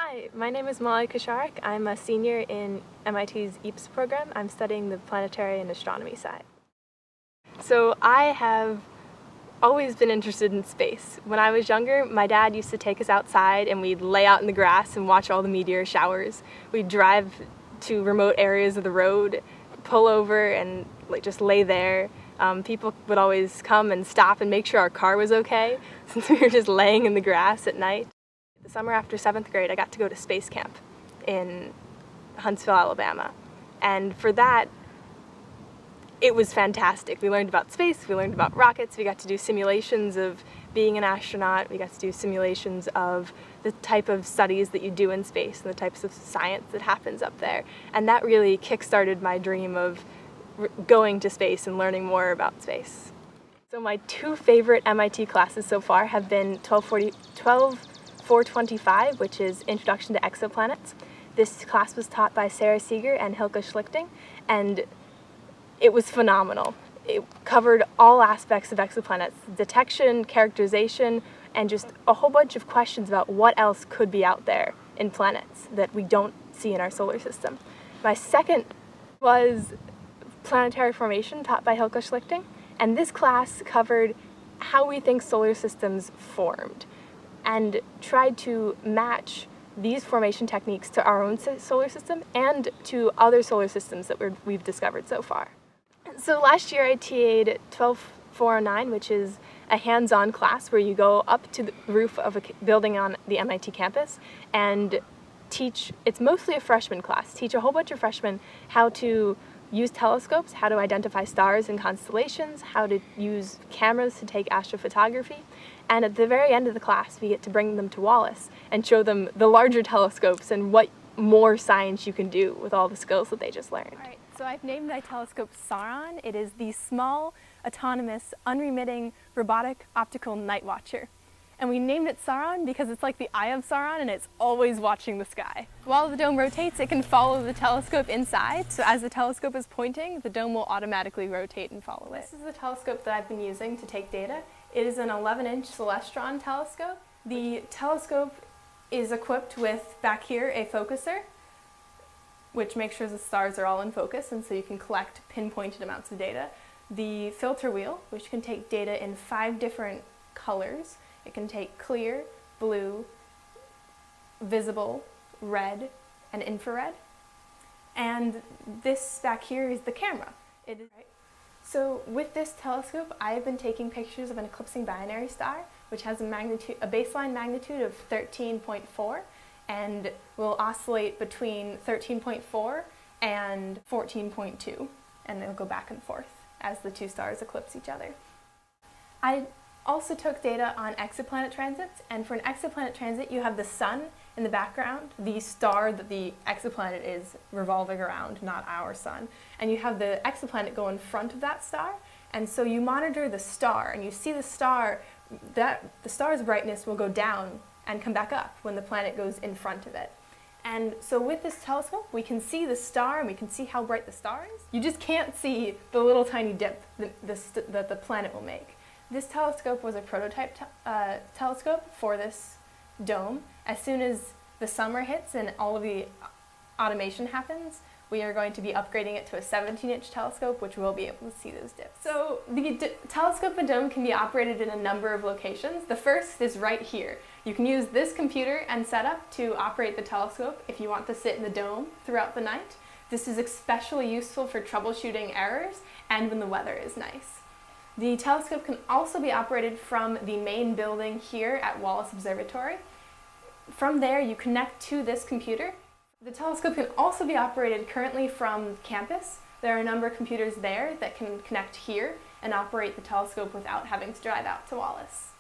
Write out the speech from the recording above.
Hi, my name is Kosiarek. I'm a senior in MIT's EAPS program. I'm studying the planetary and astronomy side. So I have always been interested in space. When I was younger, my dad used to take us outside and we'd lay out in the grass and watch all the meteor showers. We'd drive to remote areas of the road, pull over and just lay there. People would always come and stop and make sure our car was okay since we were just laying in the grass at night. The summer after 7th grade, I got to go to space camp in Huntsville, Alabama. And for that, it was fantastic. We learned about space, we learned about rockets, we got to do simulations of being an astronaut, we got to do simulations of the type of studies that you do in space and the types of science that happens up there. And that really kick-started my dream of going to space and learning more about space. So my two favorite MIT classes so far have been 425, which is Introduction to Exoplanets. This class was taught by Sarah Seeger and Hilke Schlichting, and it was phenomenal. It covered all aspects of exoplanets, detection, characterization, and just a whole bunch of questions about what else could be out there in planets that we don't see in our solar system. My second was Planetary Formation, taught by Hilke Schlichting, and this class covered how we think solar systems formed and tried to match these formation techniques to our own solar system and to other solar systems that we've discovered so far. So last year I TA'd 12409, which is a hands-on class where you go up to the roof of a building on the MIT campus and teach, it's mostly a freshman class, teach a whole bunch of freshmen how to use telescopes, how to identify stars and constellations, how to use cameras to take astrophotography. And at the very end of the class, we get to bring them to Wallace and show them the larger telescopes and what more science you can do with all the skills that they just learned. All right, so I've named my telescope SAURON. It is the small, autonomous, unremitting, robotic, optical Nightwatcher. And we named it SAURON because it's like the eye of Sauron and it's always watching the sky. While the dome rotates, it can follow the telescope inside, so as the telescope is pointing, the dome will automatically rotate and follow it. This is the telescope that I've been using to take data. It is an 11-inch Celestron telescope. The telescope is equipped with, back here, a focuser, which makes sure the stars are all in focus, and so you can collect pinpointed amounts of data. The filter wheel, which can take data in 5 different colors. It can take clear, blue, visible, red, and infrared. And this back here is the camera. So with this telescope, I have been taking pictures of an eclipsing binary star, which has a baseline magnitude of 13.4, and will oscillate between 13.4 and 14.2, and it'll go back and forth as the two stars eclipse each other. I also took data on exoplanet transits, and for an exoplanet transit you have the sun in the background, the star that the exoplanet is revolving around, not our sun, and you have the exoplanet go in front of that star, and so you monitor the star and you see the star, the star's brightness will go down and come back up when the planet goes in front of it. And so with this telescope we can see the star and we can see how bright the star is. You just can't see the little tiny dip that the planet will make. This telescope was a prototype telescope for this dome. As soon as the summer hits and all of the automation happens, we are going to be upgrading it to a 17-inch telescope, which will be able to see those dips. So the telescope and dome can be operated in a number of locations. The first is right here. You can use this computer and setup to operate the telescope if you want to sit in the dome throughout the night. This is especially useful for troubleshooting errors and when the weather is nice. The telescope can also be operated from the main building here at Wallace Observatory. From there, you connect to this computer. The telescope can also be operated currently from campus. There are a number of computers there that can connect here and operate the telescope without having to drive out to Wallace.